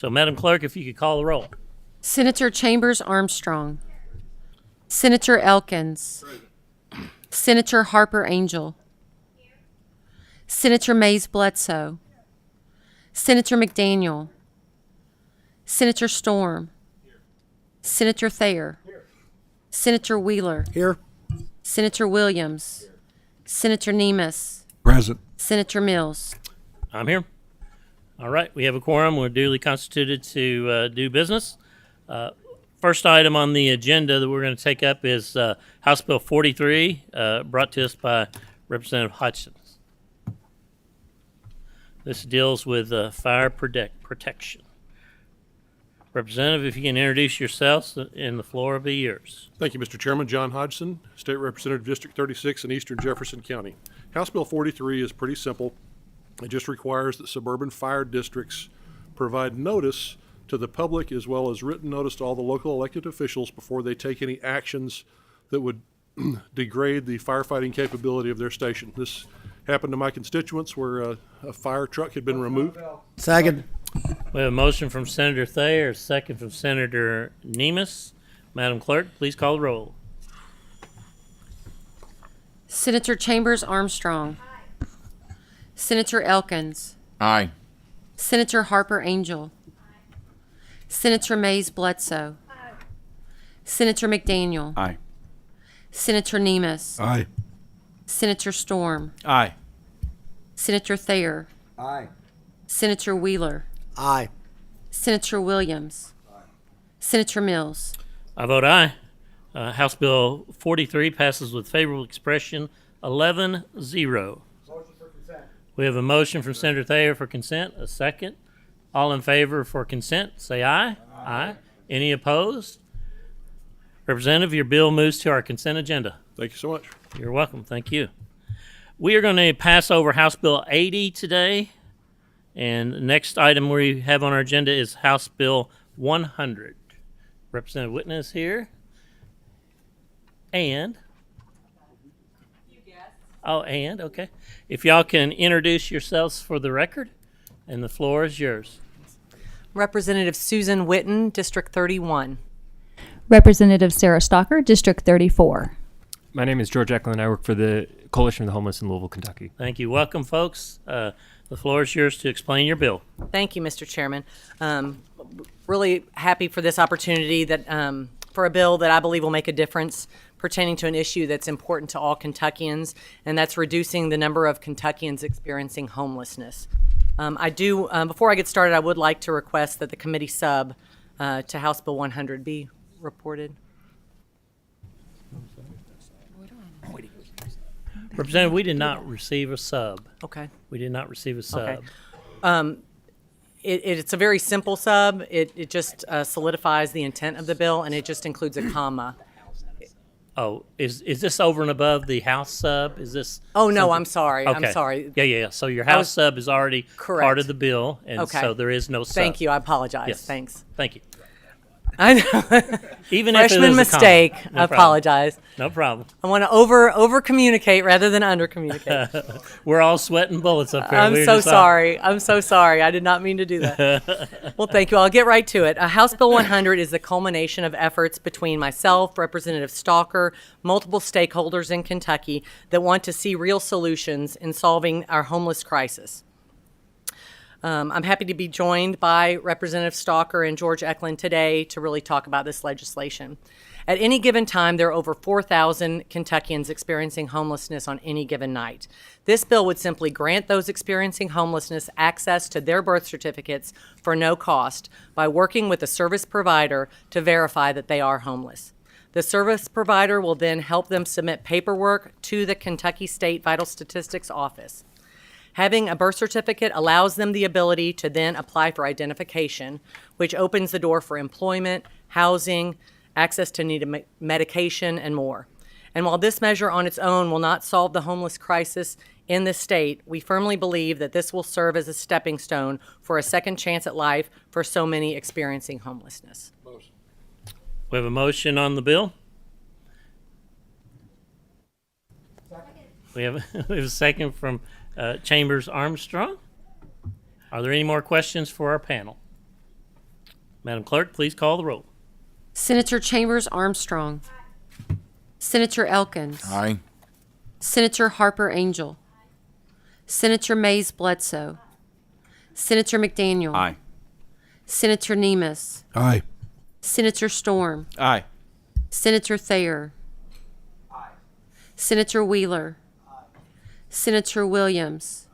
So, Madam Clerk, if you could call the roll. Senator Chambers Armstrong. Senator Elkins. Senator Harper Angel. Senator Mays Bledsoe. Senator McDaniel. Senator Storm. Senator Thayer. Senator Wheeler. Here. Senator Williams. Senator Nemes. Present. Senator Mills. I'm here. All right, we have a quorum. We're duly constituted to do business. First item on the agenda that we're going to take up is House Bill 43, brought to us by Representative Hodgson. This deals with fire protection. Representative, if you can introduce yourselves, and the floor will be yours. Thank you, Mr. Chairman. John Hodgson, State Representative, District 36 in Eastern Jefferson County. House Bill 43 is pretty simple. It just requires that suburban fire districts provide notice to the public as well as written notice to all the local elected officials before they take any actions that would degrade the firefighting capability of their station. This happened to my constituents where a fire truck had been removed. Second. We have a motion from Senator Thayer, a second from Senator Nemes. Madam Clerk, please call the roll. Senator Chambers Armstrong. Senator Elkins. Aye. Senator Harper Angel. Senator Mays Bledsoe. Senator McDaniel. Aye. Senator Nemes. Aye. Senator Storm. Aye. Senator Thayer. Aye. Senator Wheeler. Aye. Senator Williams. Senator Mills. I vote aye. House Bill 43 passes with favorable expression 11-0. We have a motion from Senator Thayer for consent, a second. All in favor for consent, say aye. Aye. Any opposed? Representative, your bill moves to our consent agenda. Thank you so much. You're welcome. Thank you. We are going to pass over House Bill 80 today. And the next item we have on our agenda is House Bill 100. Representative Witten is here. And? Oh, and? Okay. If y'all can introduce yourselves for the record, and the floor is yours. Representative Susan Witten, District 31. Representative Sarah Stalker, District 34. My name is George Eklund. I work for the Coalition of the Homeless in Louisville, Kentucky. Thank you. Welcome, folks. The floor is yours to explain your bill. Thank you, Mr. Chairman. Really happy for this opportunity that for a bill that I believe will make a difference pertaining to an issue that's important to all Kentuckians, and that's reducing the number of Kentuckians experiencing homelessness. Before I get started, I would like to request that the committee sub to House Bill 100 be reported. Representative, we did not receive a sub. Okay. We did not receive a sub. Okay. It's a very simple sub. It just solidifies the intent of the bill, and it just includes a comma. Oh, is this over and above the House sub? Is this? Oh, no, something? I'm sorry. Okay. I'm sorry. Yeah. So your House sub is already Correct. part of the bill, and Okay. so there is no sub. Thank you. I apologize. Yes. Thanks. Thank you. I know. Even if it Freshman is mistake. a comma. I No problem. apologize. No problem. I want to over communicate rather than under communicate. We're all sweating bullets up here. I'm We're so just sorry. I'm so sorry. I did not mean to do that. Well, thank you. I'll get right to it. House Bill 100 is the culmination of efforts between myself, Representative Stalker, multiple stakeholders in Kentucky that want to see real solutions in solving our homeless crisis. I'm happy to be joined by Representative Stalker and George Eklund today to really talk about this legislation. At any given time, there are over 4,000 Kentuckians experiencing homelessness on any given night. This bill would simply grant those experiencing homelessness access to their birth certificates for no cost by working with a service provider to verify that they are homeless. The service provider will then help them submit paperwork to the Kentucky State Vital Statistics Office. Having a birth certificate allows them the ability to then apply for identification, which opens the door for employment, housing, access to needed medication, and more. And while this measure on its own will not solve the homeless crisis in this state, we firmly believe that this will serve as a stepping stone for a second chance at life for so many experiencing homelessness. We have a motion on the bill. We have a second from Chambers Armstrong. Are there any more questions for our panel? Madam Clerk, please call the roll. Senator Chambers Armstrong. Senator Elkins. Aye. Senator Harper Angel. Senator Mays Bledsoe. Senator McDaniel. Aye. Senator Nemus. Aye. Senator Storm. Aye. Senator Thayer. Senator Wheeler. Senator Williams.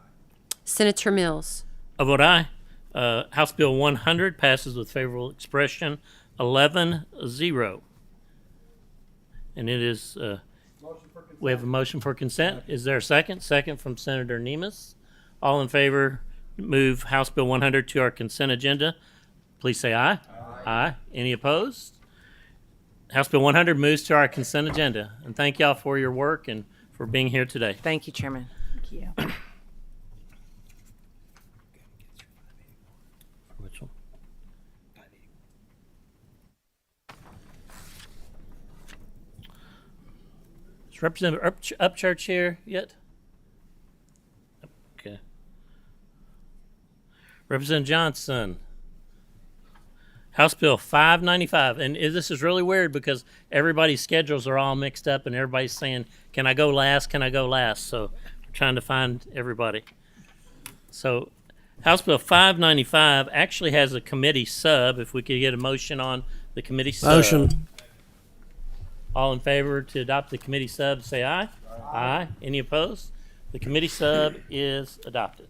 Senator Mills. I vote aye. House Bill 100 passes with favorable expression 11-0. And it is, we have a motion for consent. Is there a second? Second from Senator Nemus. All in favor, move House Bill 100 to our consent agenda. Please say aye. Aye. Any opposed? House Bill 100 moves to our consent agenda. And thank y'all for your work and for being here today. Thank you, Chairman. Thank you. Which one? Is Representative Upchurch here yet? Okay. Representative Johnson. House Bill 595, and this is really weird because everybody's schedules are all mixed up and everybody's saying, can I go last, can I go last? So we're trying to find everybody. So House Bill 595 actually has a committee sub. If we could get a motion on the committee sub. Motion. All in favor to adopt the committee sub, say aye. Aye. Any opposed? The committee sub is adopted.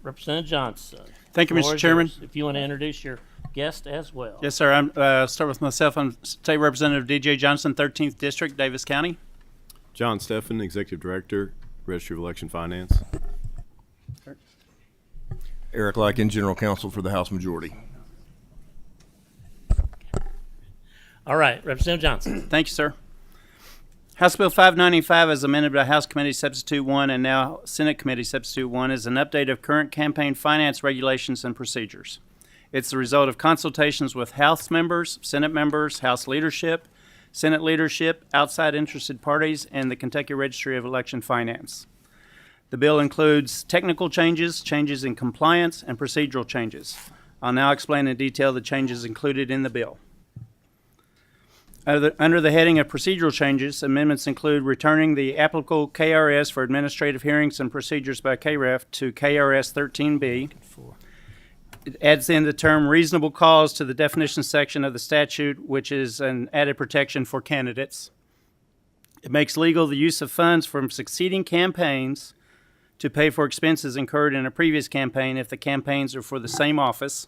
Representative Johnson. Thank you, Floor Mr. is Chairman. yours. If you want to introduce your guest as well. Yes, sir. I'm start with myself. I'm State Representative DJ Johnson, 13th District, Davis County. John Steffen, Executive Director, Registry of Election Finance. Eric Lykin, General Counsel for the House Majority. All right, Representative Johnson. Thank you, sir. House Bill 595, as amended by House Committee Substitute 1 and now Senate Committee Substitute 1, is an update of current campaign finance regulations and procedures. It's the result of consultations with House members, Senate members, House leadership, Senate leadership, outside interested parties, and the Kentucky Registry of Election Finance. The bill includes technical changes, changes in compliance, and procedural changes. I'll now explain in detail the changes included in the bill. Under the heading of procedural changes, amendments include returning the applicable KRS for administrative hearings and procedures by KREF to KRS 13B. It adds in the term reasonable cause to the definition section of the statute, which is an added protection for candidates. It makes legal the use of funds from succeeding campaigns to pay for expenses incurred in a previous campaign if the campaigns are for the same office.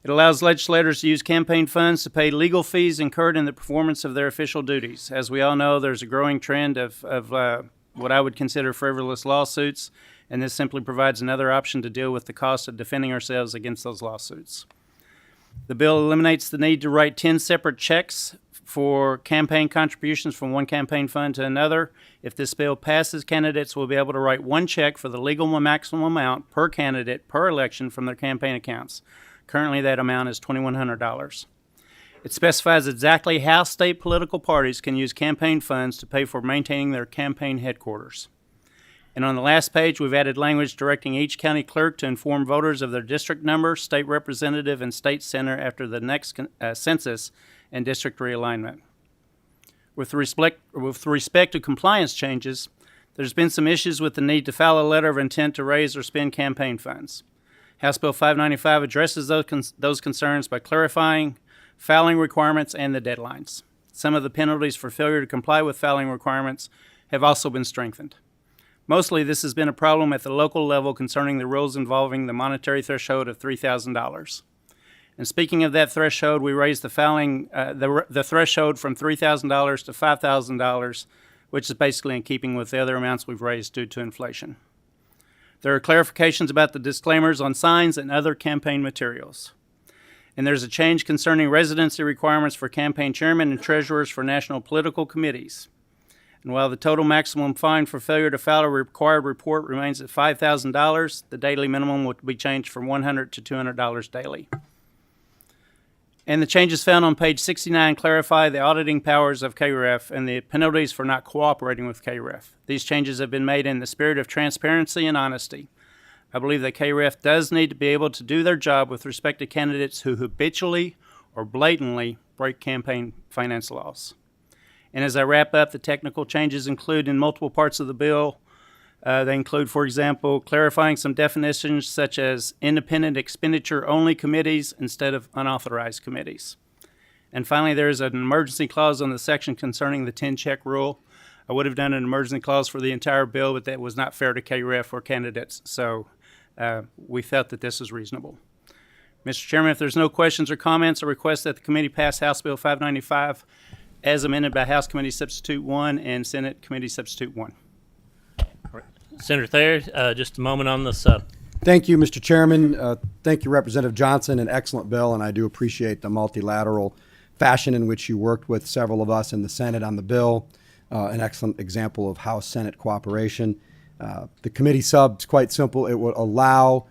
It allows legislators to use campaign funds to pay legal fees incurred in the performance of their official duties. As we all know, there's a growing trend of what I would consider frivolous lawsuits, and this simply provides another option to deal with the cost of defending ourselves against those lawsuits. The bill eliminates the need to write 10 separate checks for campaign contributions from one campaign fund to another. If this bill passes, candidates will be able to write one check for the legal maximum amount per candidate per election from their campaign accounts. Currently, that amount is $2,100. It specifies exactly how state political parties can use campaign funds to pay for maintaining their campaign headquarters. And on the last page, we've added language directing each county clerk to inform voters of their district number, state representative, and state senator after the next census and district realignment. With respect to compliance changes, there's been some issues with the need to file a letter of intent to raise or spend campaign funds. House Bill 595 addresses those concerns by clarifying filing requirements and the deadlines. Some of the penalties for failure to comply with filing requirements have also been strengthened. Mostly, this has been a problem at the local level concerning the rules involving the monetary threshold of $3,000. And speaking of that threshold, we raised the threshold from $3,000 to $5,000, which is basically in keeping with the other amounts we've raised due to inflation. There are clarifications about the disclaimers on signs and other campaign materials. And there's a change concerning residency requirements for campaign chairmen and treasurers for national political committees. And while the total maximum fine for failure to file a required report remains at $5,000, the daily minimum would be changed from $100 to $200 daily. And the changes found on page 69 clarify the auditing powers of KREF and the penalties for not cooperating with KREF. These changes have been made in the spirit of transparency and honesty. I believe that KREF does need to be able to do their job with respect to candidates who habitually or blatantly break campaign finance laws. And as I wrap up, the technical changes include in multiple parts of the bill. They include, for example, clarifying some definitions such as independent expenditure-only committees instead of unauthorized committees. And finally, there is an emergency clause on the section concerning the 10-check rule. I would have done an emergency clause for the entire bill, but that was not fair to KREF or candidates, so we felt that this is reasonable. Mr. Chairman, if there's no questions or comments, I request that the committee pass House Bill 595 as amended by House Committee Substitute 1 and Senate Committee Substitute 1. Senator Thayer, just a moment on the sub. Thank you, Mr. Chairman. Thank you, Representative Johnson. An excellent bill, and I do appreciate the multilateral fashion in which you worked with several of us in the Senate on the bill. An excellent example of House-Senate cooperation. The committee sub is quite simple. It would allow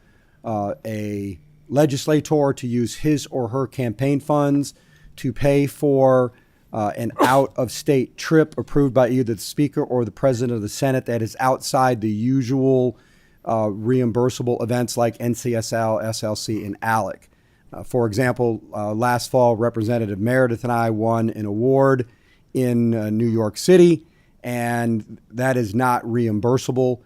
a legislator to use his or her campaign funds to pay for an out-of-state trip approved by either the Speaker or the President of the Senate that is outside the usual reimbursable events like NCSL, SLC, and ALEC. For example, last fall, Representative Meredith and I won an award in New York City, and that is not reimbursable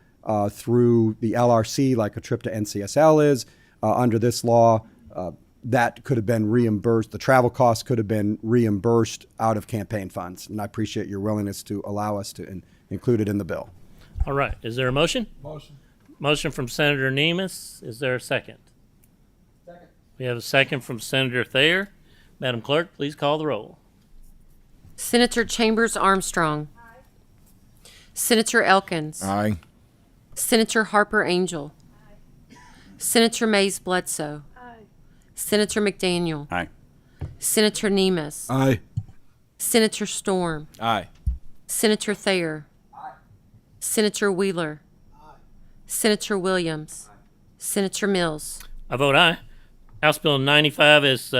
through the LRC like a trip to NCSL is. Under this law, that could have been reimbursed. The travel costs could have been reimbursed out of campaign funds, and I appreciate your willingness to allow us to include it in the bill. All right. Is there a motion? Motion. Motion from Senator Nemes. Is there a second? Second. We have a second from Senator Thayer. Madam Clerk, please call the roll. Senator Chambers Armstrong. Aye. Senator Elkins. Aye. Senator Harper Angel. Aye. Senator Mays Bledsoe. Aye. Senator McDaniel. Aye. Senator Nemes. Aye. Senator Storm. Aye. Senator Thayer. Aye. Senator Wheeler. Aye. Senator Williams. Aye. Senator Mills. I vote aye. House Bill 95 is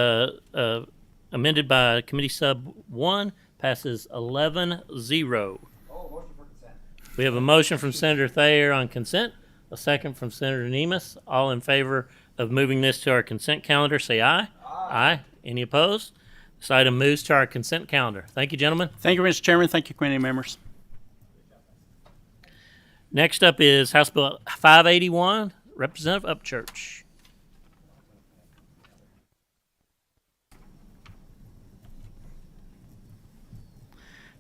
amended by Committee Sub 1, passes 11-0. Motion for consent. We have a motion from Senator Thayer on consent, a second from Senator Nemes. All in favor of moving this to our consent calendar, say aye. Aye. Any opposed? This item moves to our consent calendar. Thank you, gentlemen. Thank you, Mr. Chairman. Thank you, committee members. Next up is House Bill 581, Representative Upchurch.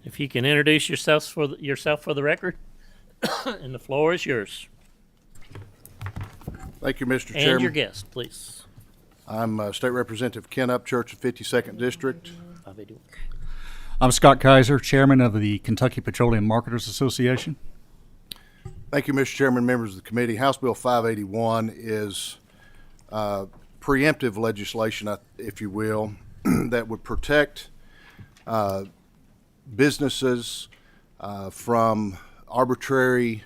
If you can introduce yourself for the record, and the floor is yours. Thank you, Mr. And Chairman. your guest, please. I'm State Representative Ken Upchurch of 52nd District. I'm Scott Kaiser, Chairman of the Kentucky Petroleum Marketers Association. Thank you, Mr. Chairman, members of the committee. House Bill 581 is preemptive legislation, if you will, that would protect businesses from arbitrary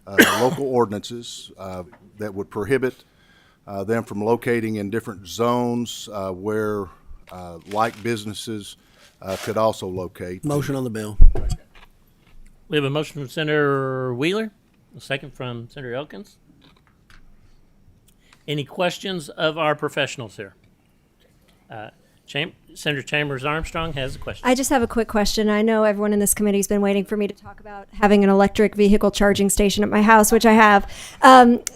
local ordinances that would prohibit them from locating in different zones where like businesses could also locate. Motion on the bill. We have a motion from Senator Wheeler, a second from Senator Elkins. Any questions of our professionals here? Senator Chambers Armstrong has a question. I just have a quick question. I know everyone in this committee has been waiting for me to talk about having an electric vehicle charging station at my house, which I have.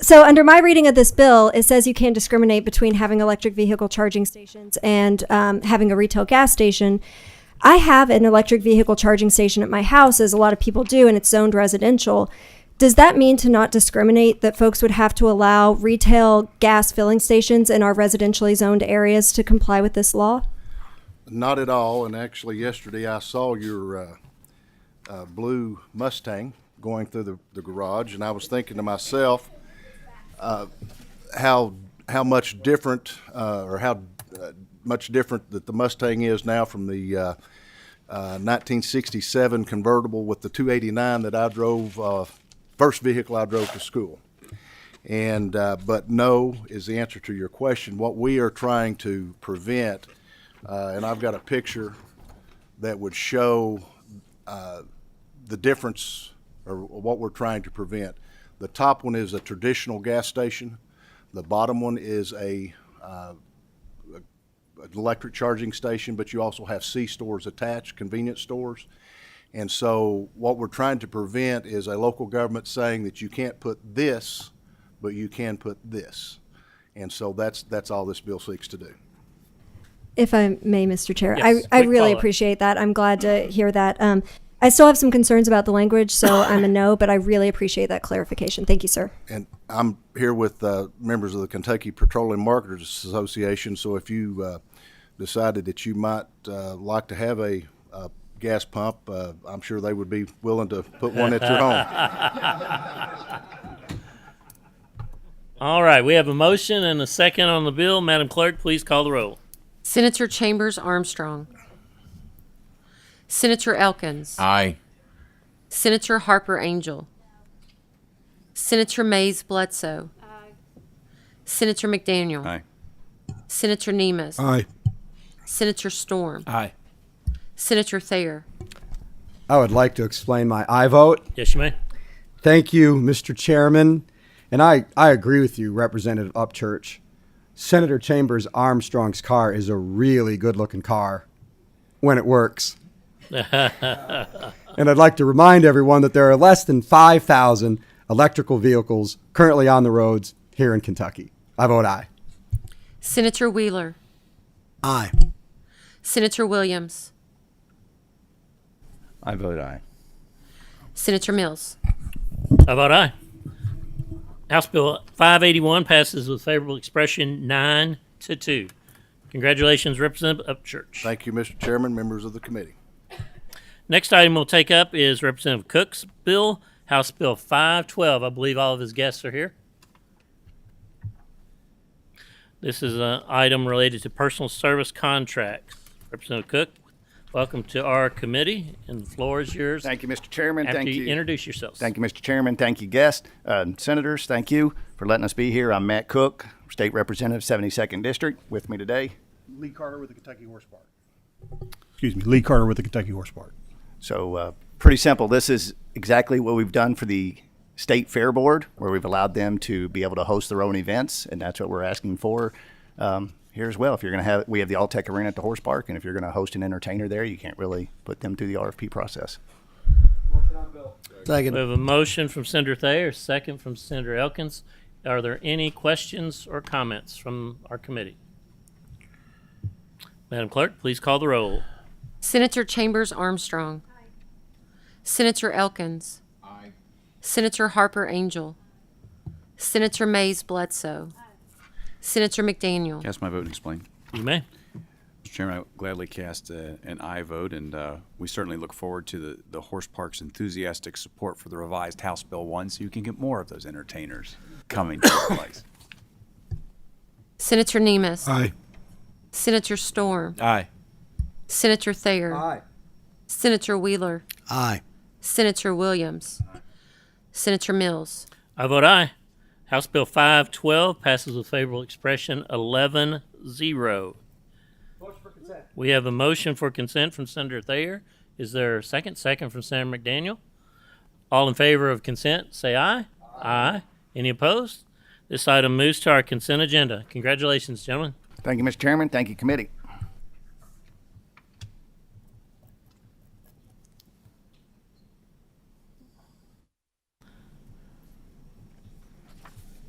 So under my reading of this bill, it says you can't discriminate between having electric vehicle charging stations and having a retail gas station. I have an electric vehicle charging station at my house, as a lot of people do, and it's zoned residential. Does that mean to not discriminate, that folks would have to allow retail gas filling stations in our residentially zoned areas to comply with this law? Not at all, and actually yesterday I saw your blue Mustang going through the garage, and I was thinking to myself how much different much different that the Mustang is now from the 1967 convertible with the 289 that I drove, first vehicle I drove to school. And but no is the answer to your question. What we are trying to prevent, and I've got a picture that would show the difference, or what we're trying to prevent. The top one is a traditional gas station. The bottom one is an electric charging station, but you also have C-stores attached, convenience stores. And so what we're trying to prevent is a local government saying that you can't put this, but you can put this. And so that's all this bill seeks to do. If I may, Mr. Chair, Yes, I quick really follow-up. appreciate that. I'm glad to hear that. I still have some concerns about the language, so I'm a no, but I really appreciate that clarification. Thank you, sir. And I'm here with members of the Kentucky Petroleum Marketers Association, so if you decided that you might like to have a gas pump, I'm sure they would be willing to put one at your home. All right, we have a motion and a second on the bill. Madam Clerk, please call the roll. Senator Chambers Armstrong. Senator Elkins. Aye. Senator Harper Angel. Senator Mays Bledsoe. Senator McDaniel. Aye. Senator Nemes. Aye. Senator Storm. Aye. Senator Thayer. I would like to explain my aye vote. Yes, you may. Thank you, Mr. Chairman. And I agree with you, Representative Upchurch. Senator Chambers Armstrong's car is a really good-looking car when it works. And I'd like to remind everyone that there are less than 5,000 electrical vehicles currently on the roads here in Kentucky. I vote aye. Senator Wheeler. Aye. Senator Williams. I vote aye. Senator Mills. I vote aye. House Bill 581 passes with favorable expression 9-2. Congratulations, Representative Upchurch. Thank you, Mr. Chairman, members of the committee. Next item we'll take up is Representative Koch's bill, House Bill 512. I believe all of his guests are here. This is an item related to personal service contracts. Representative Koch, welcome to our committee, and the floor is yours. Thank you, Mr. Chairman. After Thank you you. introduce yourselves. Thank you, Mr. Chairman. Thank you, guests. Senators, thank you for letting us be here. I'm Matt Cook, State Representative, 72nd District. With me today, Lee Carter with the Kentucky Horse Park. Excuse me, Lee Carter with the Kentucky Horse Park. So pretty simple. This is exactly what we've done for the State Fair Board, where we've allowed them to be able to host their own events, and that's what we're asking for here as well. If you're going to have, we have the All-Tech Arena at the Horse Park, and if you're going to host an entertainer there, you can't really put them through the RFP process. We have a motion from Senator Thayer, a second from Senator Elkins. Are there any questions or comments from our committee? Madam Clerk, please call the roll. Senator Chambers Armstrong. Senator Elkins. Aye. Senator Harper Angel. Senator Mays Bledsoe. Senator McDaniel. Cast my vote and explain. You may. Mr. Chairman, I gladly cast an aye vote, and we certainly look forward to the Horse Park's enthusiastic support for the revised House Bill 1 so you can get more of those entertainers coming to the place. Senator Nemes. Aye. Senator Storm. Aye. Senator Thayer. Aye. Senator Wheeler. Aye. Senator Williams. Senator Mills. I vote aye. House Bill 512 passes with favorable expression 11-0. Motion for consent. We have a motion for consent from Senator Thayer. Is there a second? Second from Senator McDaniel. All in favor of consent, say aye. Aye. Any opposed? This item moves to our consent agenda. Congratulations, gentlemen. Thank you, Mr. Chairman. Thank you, committee.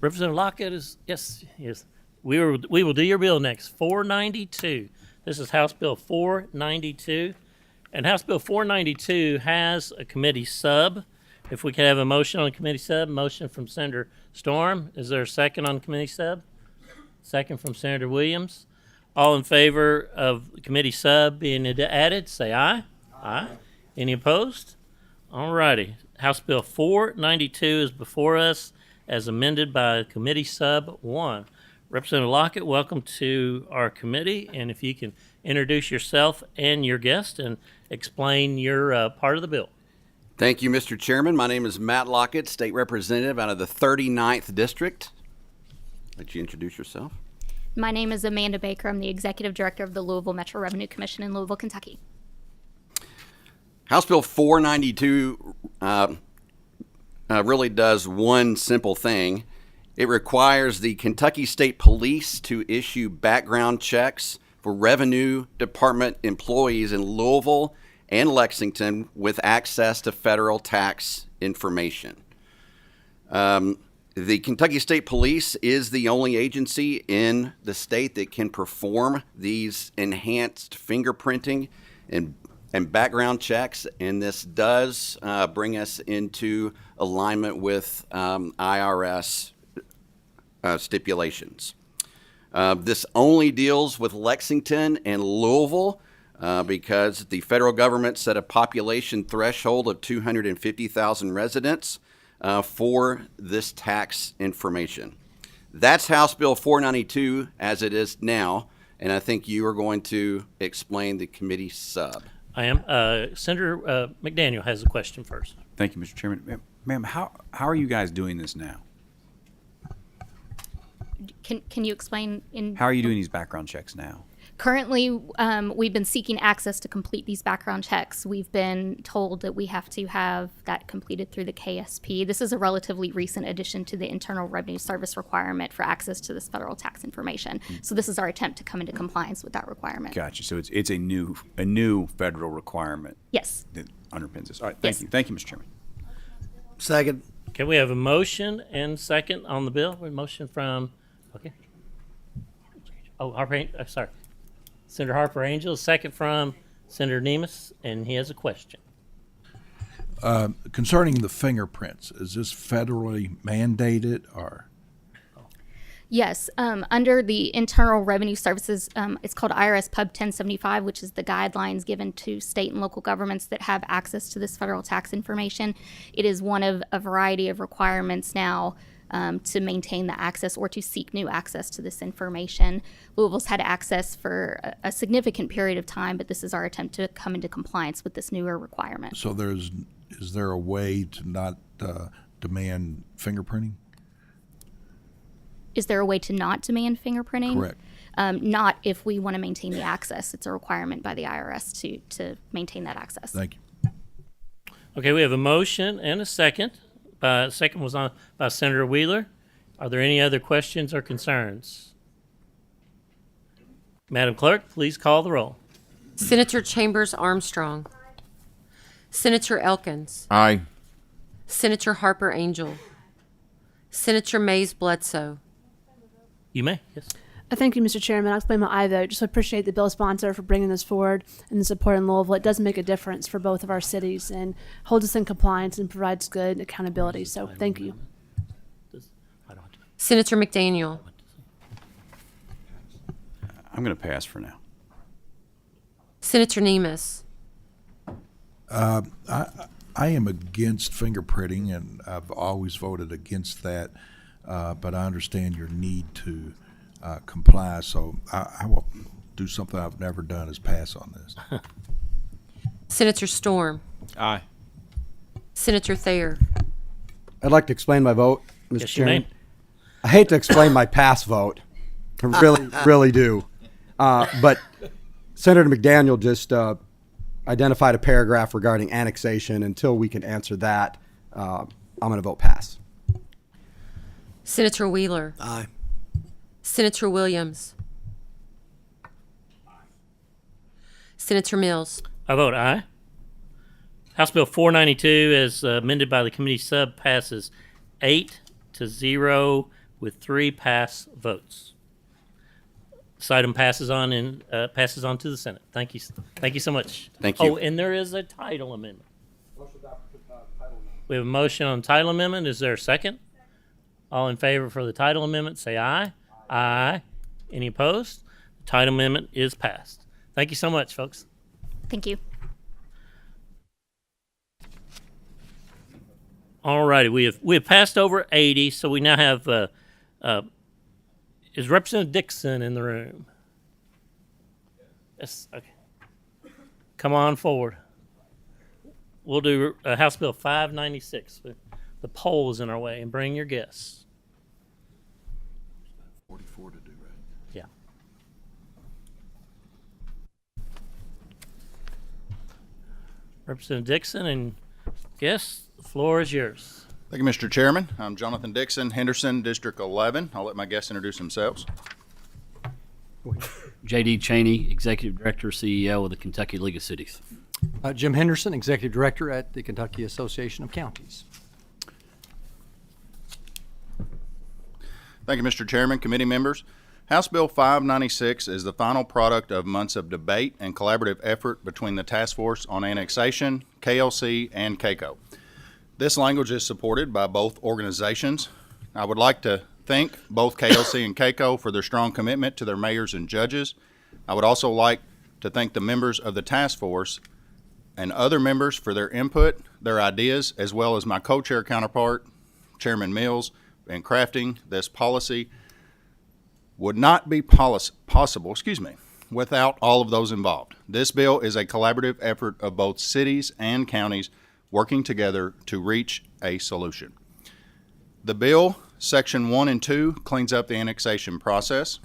Representative Lockett is, yes. We will do your bill next. 492. This is House Bill 492. And House Bill 492 has a committee sub. If we could have a motion on committee sub, motion from Senator Storm. Is there a second on committee sub? Second from Senator Williams. All in favor of the committee sub being added, say aye. Aye. Any opposed? All righty. House Bill 492 is before us as amended by Committee Sub 1. Representative Lockett, welcome to our committee, and if you can introduce yourself and your guest and explain your part of the bill. Thank you, Mr. Chairman. My name is Matt Lockett, State Representative out of the 39th District. Let you introduce yourself. My name is Amanda Baker. I'm the Executive Director of the Louisville Metro Revenue Commission in Louisville, Kentucky. House Bill 492 really does one simple thing. It requires the Kentucky State Police to issue background checks for Revenue Department employees in Louisville and Lexington with access to federal tax information. The Kentucky State Police is the only agency in the state that can perform these enhanced fingerprinting and background checks, and this does bring us into alignment with IRS stipulations. This only deals with Lexington and Louisville because the federal government set a population threshold of 250,000 residents for this tax information. That's House Bill 492 as it is now, and I think you are going to explain the committee sub. I am. Senator McDaniel has a question first. Thank you, Mr. Chairman. Ma'am, how are you guys doing this now? Can you explain in? How are you doing these background checks now? Currently, we've been seeking access to complete these background checks. We've been told that we have to have that completed through the KSP. This is a relatively recent addition to the Internal Revenue Service requirement for access to this federal tax information. So this is our attempt to come into compliance with that requirement. Gotcha. So it's a new federal requirement. Yes. That underpins this. All right. Yes. Thank you, Mr. Chairman. Second. Okay, we have a motion and second on the bill. A motion from, okay. Oh, sorry. Senator Harper Angel, second from Senator Nemes, and he has a question. Concerning the fingerprints, is this federally mandated or? Yes, under the Internal Revenue Services, it's called IRS Pub 1075, which is the guidelines given to state and local governments that have access to this federal tax information. It is one of a variety of requirements now to maintain the access or to seek new access to this information. Louisville's had access for a significant period of time, but this is our attempt to come into compliance with this newer requirement. So is there a way to not demand fingerprinting? Is there a way to not demand fingerprinting? Correct. Not if we want to maintain the access. It's a requirement by the IRS to maintain that access. Thank you. Okay, we have a motion and a second. Second was on by Senator Wheeler. Are there any other questions or concerns? Madam Clerk, please call the roll. Senator Chambers Armstrong. Senator Elkins. Aye. Senator Harper Angel. Senator Mays Bledsoe. You may, yes. Thank you, Mr. Chairman. I'll explain my aye vote. Just appreciate the bill sponsor for bringing this forward and the support in Louisville. It does make a difference for both of our cities and holds us in compliance and provides good accountability. So thank you. Senator McDaniel. I'm going to pass for now. Senator Nemes. I am against fingerprinting, and I've always voted against that, but I understand your need to comply, so I will do something I've never done, is pass on this. Senator Storm. Aye. Senator Thayer. I'd like to explain my vote, Mr. Yes, you Chairman. may. I hate to explain my pass vote. I really do. But Senator McDaniel just identified a paragraph regarding annexation. Until we can answer that, I'm going to vote pass. Senator Wheeler. Aye. Senator Williams. Senator Mills. I vote aye. House Bill 492, as amended by the committee sub, passes 8-0 with 3 pass votes. This item passes on to the Senate. Thank you. Thank you so much. Thank you. Oh, and there is a title amendment. We have a motion on title amendment. Is there a second? All in favor for the title amendment, say aye. Aye. Any opposed? The title amendment is passed. Thank you so much, folks. Thank you. All righty, we have passed over 80, so we now have is Representative Dixon in the room? Yes. Okay. Come on forward. We'll do House Bill 596. The poll is in our way, and bring your guests. 44 to do, right? Yeah. Representative Dixon and guests, the floor is yours. Thank you, Mr. Chairman. I'm Jonathan Dixon, Henderson, District 11. I'll let my guests introduce themselves. J.D. Cheney, Executive Director, CEO of the Kentucky League of Cities. Jim Henderson, Executive Director at the Kentucky Association of Counties. Thank you, Mr. Chairman, committee members. House Bill 596 is the final product of months of debate and collaborative effort between the Task Force on Annexation, KLC, and KECO. This language is supported by both organizations. I would like to thank both KLC and KECO for their strong commitment to their mayors and judges. I would also like to thank the members of the task force and other members for their input, their ideas, as well as my co-chair counterpart, Chairman Mills, in crafting this policy. Would not be possible, without all of those involved. This bill is a collaborative effort of both cities and counties working together to reach a solution. The bill, Section 1 and 2, cleans up the annexation process.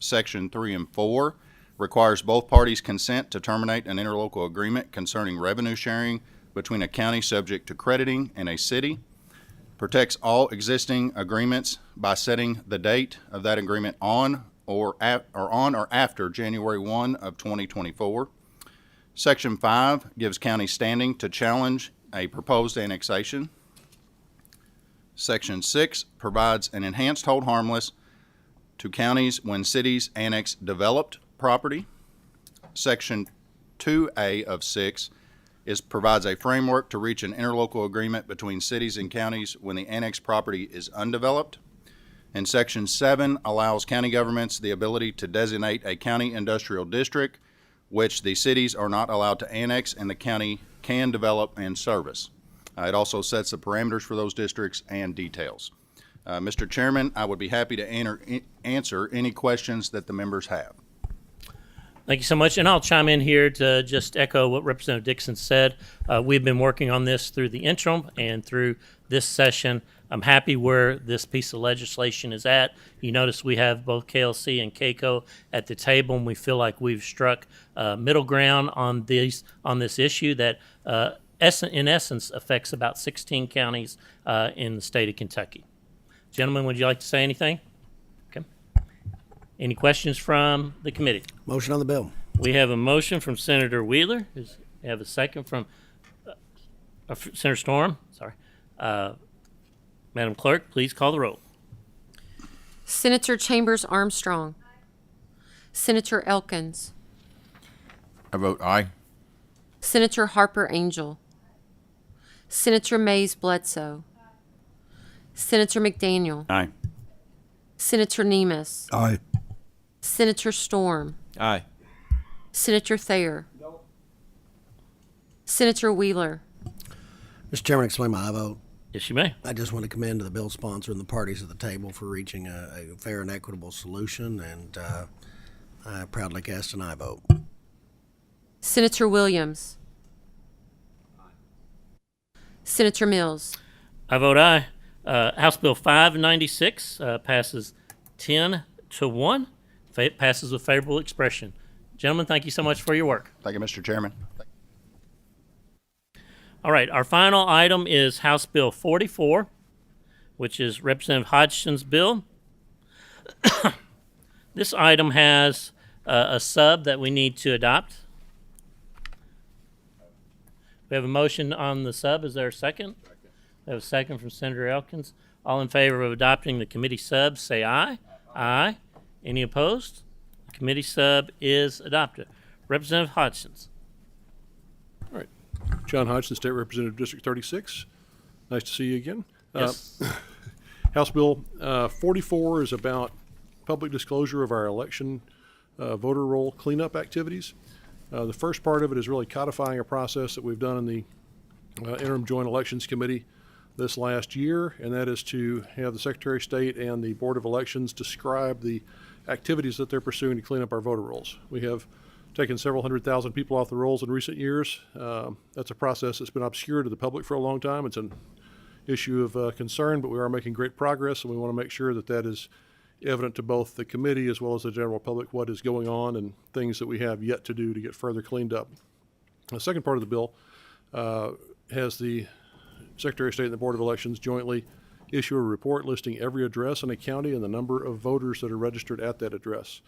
Section 3 and 4 requires both parties' consent to terminate an interlocal agreement concerning revenue sharing between a county subject to crediting and a city. Protects all existing agreements by setting the date of that agreement on or after January 1 of 2024. Section 5 gives counties standing to challenge a proposed annexation. Section 6 provides an enhanced hold harmless to counties when cities annex developed property. Section 2A of 6 provides a framework to reach an interlocal agreement between cities and counties when the annexed property is undeveloped. And Section 7 allows county governments the ability to designate a county industrial district, which the cities are not allowed to annex and the county can develop and service. It also sets the parameters for those districts and details. Mr. Chairman, I would be happy to answer any questions that the members have. Thank you so much. And I'll chime in here to just echo what Representative Dixon said. We've been working on this through the interim and through this session. I'm happy where this piece of legislation is at. You notice we have both KLC and KECO at the table, and we feel like we've struck middle ground on this issue that in essence affects about 16 counties in the state of Kentucky. Gentlemen, would you like to say anything? Okay. Any questions from the committee? Motion on the bill. We have a motion from Senator Wheeler. We have a second from Senator Storm. Sorry. Madam Clerk, please call the roll. Senator Chambers Armstrong. Senator Elkins. I vote aye. Senator Harper Angel. Senator Mays Bledsoe. Senator McDaniel. Aye. Senator Nemes. Aye. Senator Storm. Aye. Senator Thayer. No. Senator Wheeler. Mr. Chairman, explain my aye vote. Yes, you may. I just want to commend the bill sponsor and the parties at the table for reaching a fair and equitable solution, and I proudly cast an aye vote. Senator Williams. Senator Mills. I vote aye. House Bill 596 passes 10-1. Passes with favorable expression. Gentlemen, thank you so much for your work. Thank you, Mr. Chairman. All right, our final item is House Bill 44, which is Representative Hodgson's bill. This item has a sub that we need to adopt. We have a motion on the sub. Is there a second? We have a second from Senator Elkins. All in favor of adopting the committee sub, say aye. Aye. Any opposed? The committee sub is adopted. Representative Hodgson's. All right. John Hodgson, State Representative, District 36. Nice to see you again. Yes. House Bill 44 is about public disclosure of our election voter roll cleanup activities. The first part of it is really codifying a process that we've done in the Interim Joint Elections Committee this last year, and that is to have the Secretary of State and the Board of Elections describe the activities that they're pursuing to clean up our voter rolls. We have taken several 100,000 people off the rolls in recent years. That's a process that's been obscure to the public for a long time. It's an issue of concern, but we are making great progress, and we want to make sure that that is evident to both the committee as well as the general public what is going on and things that we have yet to do to get further cleaned up. The second part of the bill has the Secretary of State and the Board of Elections jointly issue a report listing every address in a county and the number of voters that are registered at that address,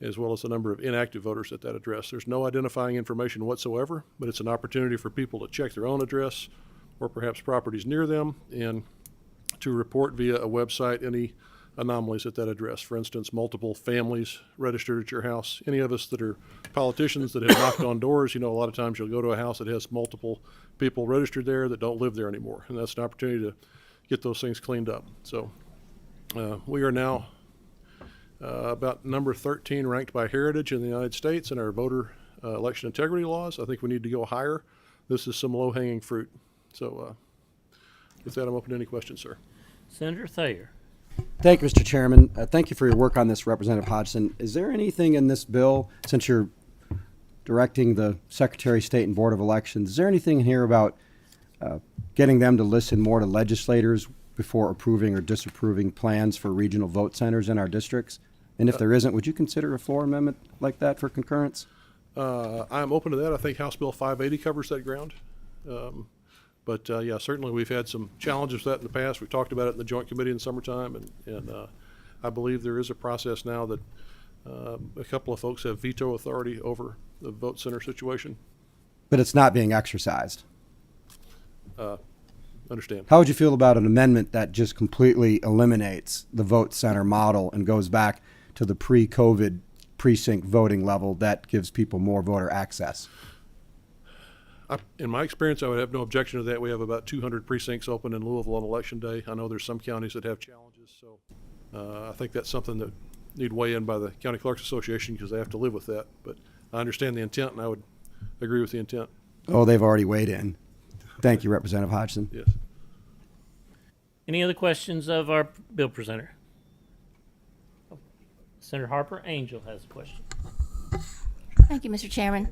as well as the number of inactive voters at that address. There's no identifying information whatsoever, but it's an opportunity for people to check their own address or perhaps properties near them and to report via a website any anomalies at that address. For instance, multiple families registered at your house. Any of us that are politicians that have knocked on doors, a lot of times you'll go to a house that has multiple people registered there that don't live there anymore. And that's an opportunity to get those things cleaned up. So we are now about number 13 ranked by Heritage in the United States in our voter election integrity laws. I think we need to go higher. This is some low-hanging fruit. So with that, I'm open to any questions, sir. Senator Thayer. Thank you, Mr. Chairman. Thank you for your work on this, Representative Hodgson. Is there anything in this bill, since you're directing the Secretary of State and Board of Elections, is there anything in here about getting them to listen more to legislators before approving or disapproving plans for regional vote centers in our districts? And if there isn't, would you consider a floor amendment like that for concurrence? I'm open to that. I think House Bill 580 covers that ground. But yeah, certainly we've had some challenges with that in the past. We've talked about it in the Joint Committee in the summertime, and I believe there is a process now that a couple of folks have veto authority over the vote center situation. But it's not being exercised. Understand. How would you feel about an amendment that just completely eliminates the vote center model and goes back to the pre-COVID precinct voting level that gives people more voter access? In my experience, I would have no objection to that. We have about 200 precincts open in Louisville on Election Day. I know there's some counties that have challenges, so I think that's something that need weigh in by the County Clerks Association because they have to live with that. But I understand the intent, and I would agree with the intent. Oh, they've already weighed in. Thank you, Representative Hodgson. Yes. Any other questions of our bill presenter? Senator Harper Angel has a question. Thank you, Mr. Chairman.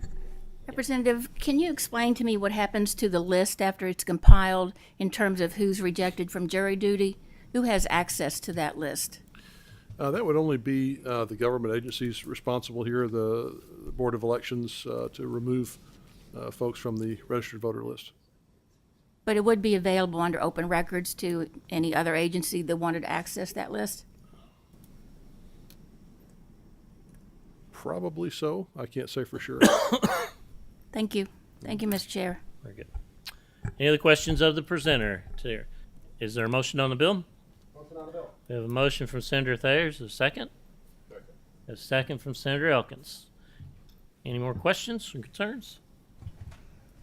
Representative, can you explain to me what happens to the list after it's compiled in terms of who's rejected from jury duty? Who has access to that list? That would only be the government agencies responsible here, the Board of Elections, to remove folks from the registered voter list. But it would be available under open records to any other agency that wanted to access that list? Probably so. I can't say for sure. Thank you. Thank you, Mr. Chair. Very good. Any other questions of the presenter? Is there a motion on the bill? Motion on the bill. We have a motion from Senator Thayer. Is there a second? Second. A second from Senator Elkins. Any more questions or concerns?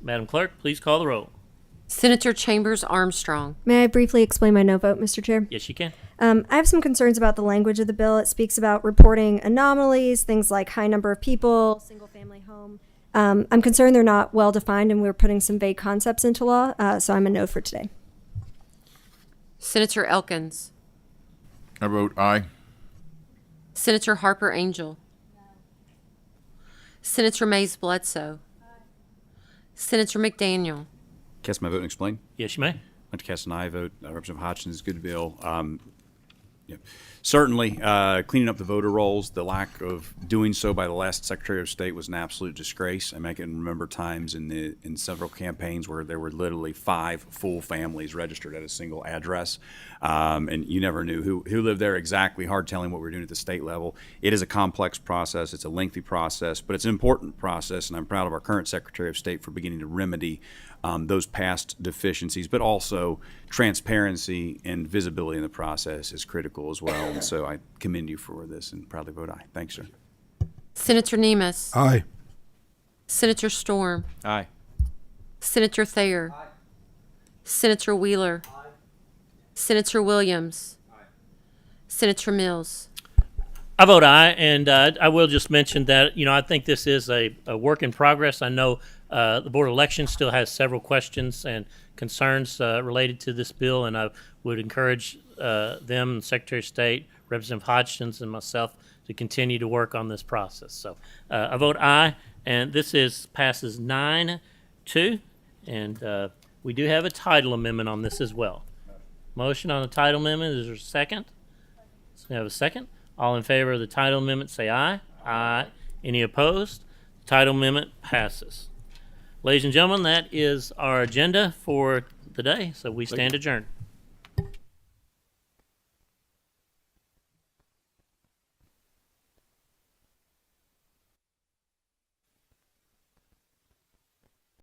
Madam Clerk, please call the roll. Senator Chambers Armstrong. May I briefly explain my no vote, Mr. Chair? Yes, you can. I have some concerns about the language of the bill. It speaks about reporting anomalies, things like high number of people, single family home. I'm concerned they're not well defined and we're putting some vague concepts into law, so I'm a no for today. Senator Elkins. I vote aye. Senator Harper Angel. Senator Mays Bledsoe. Senator McDaniel. Cast my vote and explain. Yes, you may. I'd like to cast an aye vote. Representative Hodgson is a good bill. Certainly, cleaning up the voter rolls, the lack of doing so by the last Secretary of State was an absolute disgrace. I can remember times in several campaigns where there were literally 5 full families registered at a single address, and you never knew who lived there exactly. Hard telling what we're doing at the state level. It is a complex process. It's a lengthy process, but it's an important process, and I'm proud of our current Secretary of State for beginning to remedy those past deficiencies, but also transparency and visibility in the process is critical as well. And so I commend you for this and proudly vote aye. Thanks, sir. Senator Nemes. Aye. Senator Storm. Aye. Senator Thayer. Aye. Senator Wheeler. Aye. Senator Williams. Aye. Senator Mills. I vote aye, and I will just mention that, I think this is a work in progress. I know the Board of Elections still has several questions and concerns related to this bill, and I would encourage them, Secretary of State, Representative Hodgson, and myself to continue to work on this process. So I vote aye, and this passes 9-2, and we do have a title amendment on this as well. Motion on the title amendment. Is there a second? So we have a second. All in favor of the title amendment, say aye. Aye. Any opposed? The title amendment passes. Ladies and gentlemen, that is our agenda for the day, so we stand adjourned.